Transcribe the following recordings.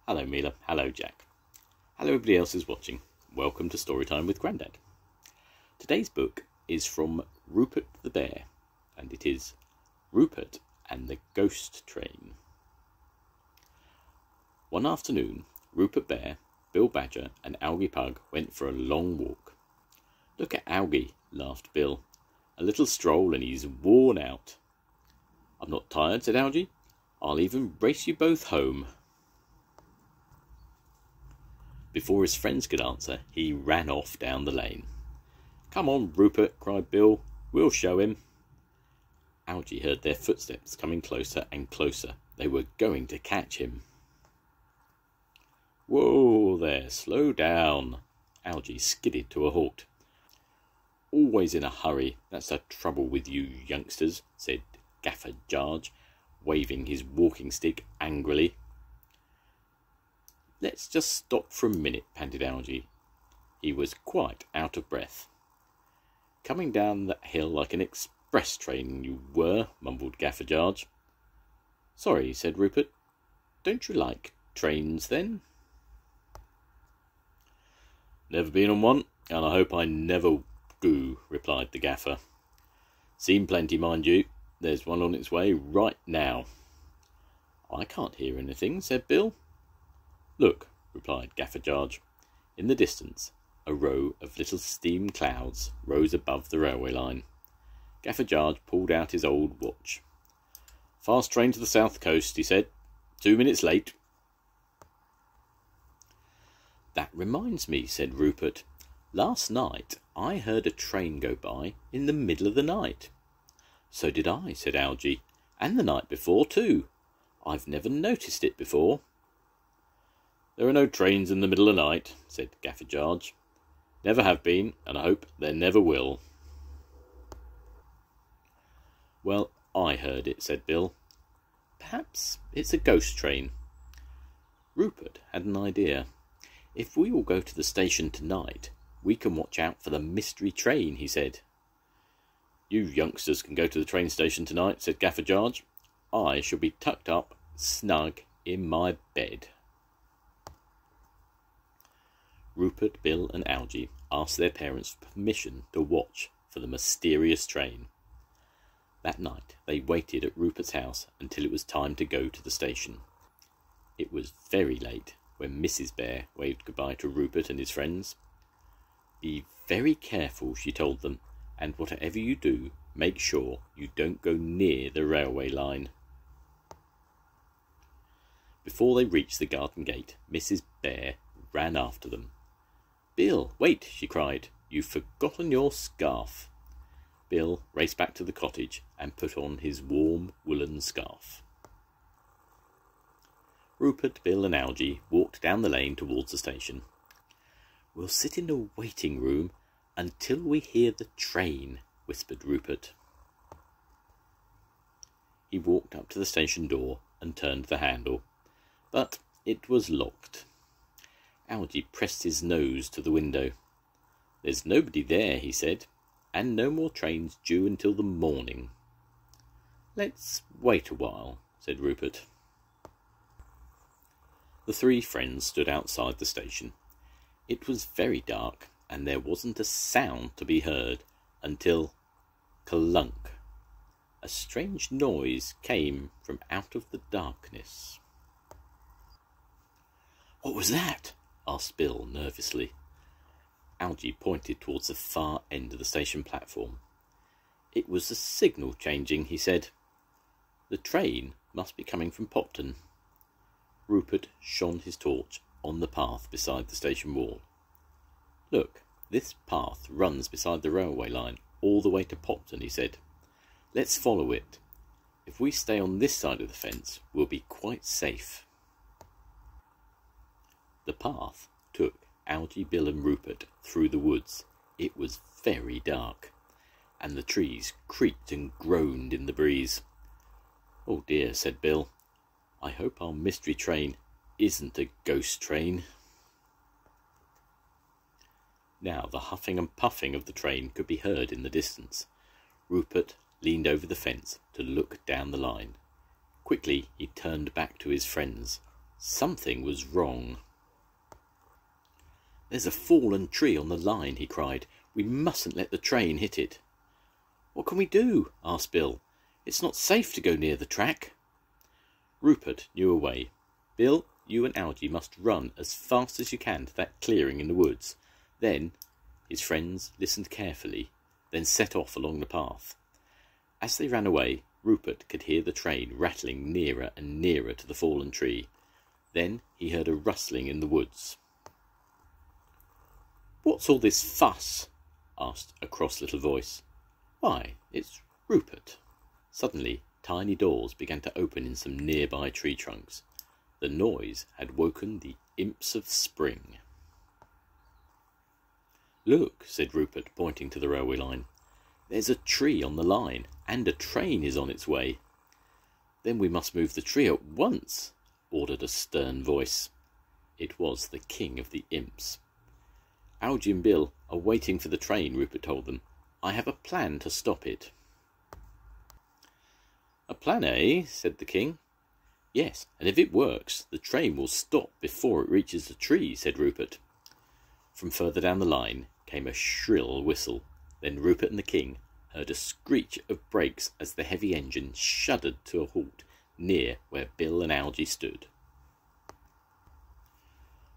Hello Mila, hello Jack. Hello everybody else who's watching. Welcome to Storytime with Grandad. Today's book is from Rupert the Bear, and it is Rupert and the Ghost Train. One afternoon, Rupert Bear, Bill Badger and Algy Pug went for a long walk. "Look at Algy," laughed Bill. "A little stroll and he's worn out." "I'm not tired," said Algy. "I'll even race you both home." Before his friends could answer, he ran off down the lane. "Come on, Rupert," cried Bill. "We'll show him." Algy heard their footsteps coming closer and closer. They were going to catch him. "Whoa there, slow down." Algy skidded to a halt. "Always in a hurry, that's the trouble with you youngsters," said Gaffer Jarge, waving his walking stick angrily. "Let's just stop for a minute," panted Algy. He was quite out of breath. "Coming down that hill like an express train, you were," mumbled Gaffer Jarge. "Sorry," said Rupert. "Don't you like trains, then?" "Never been on one, and I hope I never do," replied the Gaffer. "Seen plenty, mind you. There's one on its way right now." "I can't hear anything," said Bill. "Look," replied Gaffer Jarge. In the distance, a row of little steam clouds rose above the railway line. Gaffer Jarge pulled out his old watch. "Fast train to the south coast," he said. 2 minutes late." "That reminds me," said Rupert. "Last night I heard a train go by in the middle of the night." "So did I," said Algy. "And the night before, too. I've never noticed it before." "There are no trains in the middle of the night," said Gaffer Jarge. "Never have been, and I hope there never will." "Well, I heard it," said Bill. "Perhaps it's a ghost train." Rupert had an idea. "If we all go to the station tonight, we can watch out for the mystery train," he said. "You youngsters can go to the train station tonight," said Gaffer Jarge. "I shall be tucked up snug in my bed." Rupert, Bill and Algy asked their parents for permission to watch for the mysterious train. That night they waited at Rupert's house until it was time to go to the station. It was very late when Mrs. Bear waved goodbye to Rupert and his friends. "Be very careful," she told them, "and whatever you do, make sure you don't go near the railway line." Before they reached the garden gate, Mrs. Bear ran after them. "Bill, wait!" she cried. "You've forgotten your scarf." Bill raced back to the cottage and put on his warm woolen scarf. Rupert, Bill and Algy walked down the lane towards the station. "We'll sit in the waiting room until we hear the train," whispered Rupert. He walked up to the station door and turned the handle, but it was locked. Algy pressed his nose to the window. "There's nobody there," he said, "and no more trains due until the morning." "Let's wait a while," said Rupert. The three friends stood outside the station. It was very dark, and there wasn't a sound to be heard until clunk. A strange noise came from out of the darkness. "What was that?" asked Bill nervously. Algy pointed towards the far end of the station platform. "It was the signal changing," he said. "The train must be coming from Popton." Rupert shone his torch on the path beside the station wall. "Look, this path runs beside the railway line all the way to Popton," he said. "Let's follow it. If we stay on this side of the fence, we'll be quite safe." The path took Algy, Bill and Rupert through the woods. It was very dark, and the trees creaked and groaned in the breeze. "Oh dear," said Bill. "I hope our mystery train isn't a ghost train." Now the huffing and puffing of the train could be heard in the distance. Rupert leaned over the fence to look down the line. Quickly he turned back to his friends. Something was wrong. "There's a fallen tree on the line," he cried. "We mustn't let the train hit it." "What can we do?" asked Bill. "It's not safe to go near the track." Rupert knew a way. "Bill, you and Algy must run as fast as you can to that clearing in the woods." Then his friends listened carefully, then set off along the path. As they ran away, Rupert could hear the train rattling nearer and nearer to the fallen tree. Then he heard a rustling in the woods. "What's all this fuss?" asked a cross little voice. "Why, it's Rupert." Suddenly, tiny doors began to open in some nearby tree trunks. The noise had woken the imps of spring. "Look," said Rupert, pointing to the railway line. "There's a tree on the line, and a train is on its way." "Then we must move the tree at once," ordered a stern voice. It was the king of the imps. "Algy and Bill are waiting for the train," Rupert told them. "I have a plan to stop it." "A plan, eh?" said the king. "Yes, and if it works, the train will stop before it reaches the tree," said Rupert. From further down the line came a shrill whistle. Then Rupert and the king heard a screech of brakes as the heavy engine shuddered to a halt near where Bill and Algy stood.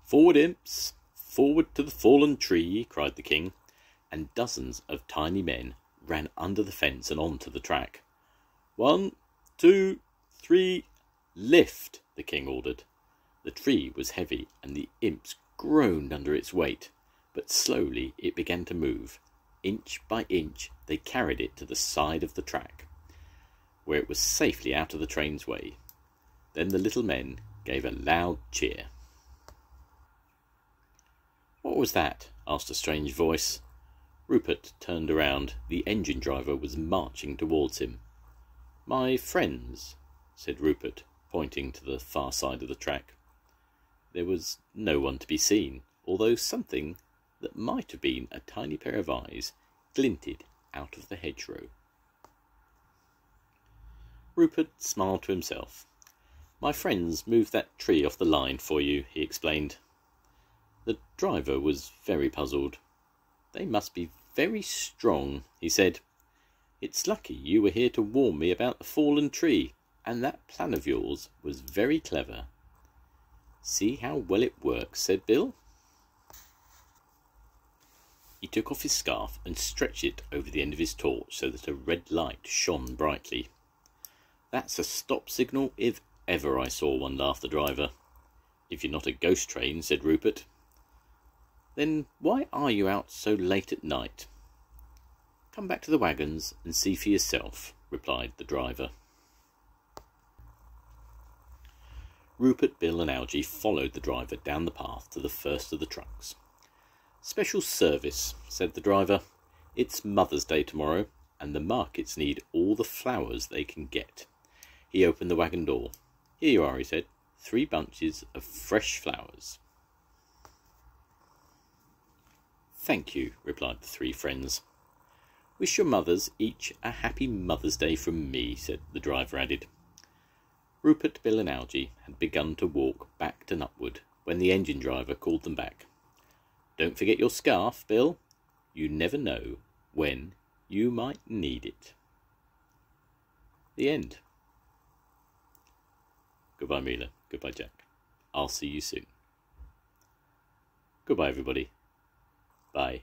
"Forward, imps! Forward to the fallen tree!" cried the king, and dozens of tiny men ran under the fence and onto the track. "1, 2, 3, lift!" the king ordered. The tree was heavy, and the imps groaned under its weight, but slowly it began to move. Inch by inch they carried it to the side of the track, where it was safely out of the train's way. Then the little men gave a loud cheer. "What was that?" asked a strange voice. Rupert turned around. The engine driver was marching towards him. "My friends," said Rupert, pointing to the far side of the track. There was no one to be seen, although something that might have been a tiny pair of eyes glinted out of the hedgerow. Rupert smiled to himself. "My friends moved that tree off the line for you," he explained. The driver was very puzzled. "They must be very strong," he said. "It's lucky you were here to warn me about the fallen tree, and that plan of yours was very clever." "See how well it works," said Bill. He took off his scarf and stretched it over the end of his torch so that a red light shone brightly. "That's a stop signal if ever I saw one," laughed the driver. "If you're not a ghost train," said Rupert. "Then why are you out so late at night?" "Come back to the wagons and see for yourself," replied the driver. Rupert, Bill and Algy followed the driver down the path to the first of the trucks. "Special service," said the driver. "It's Mother's Day tomorrow, and the markets need all the flowers they can get." He opened the wagon door. "Here you are," he said. 3 bunches of fresh flowers." "Thank you," replied the 3 friends. "Wish your mothers each a happy Mother's Day from me," said the driver added. Rupert, Bill and Algy had begun to walk back to Nutwood when the engine driver called them back. "Don't forget your scarf, Bill. You never know when you might need it." The end. Goodbye, Mila. Goodbye, Jack. I'll see you soon. Goodbye, everybody. Bye.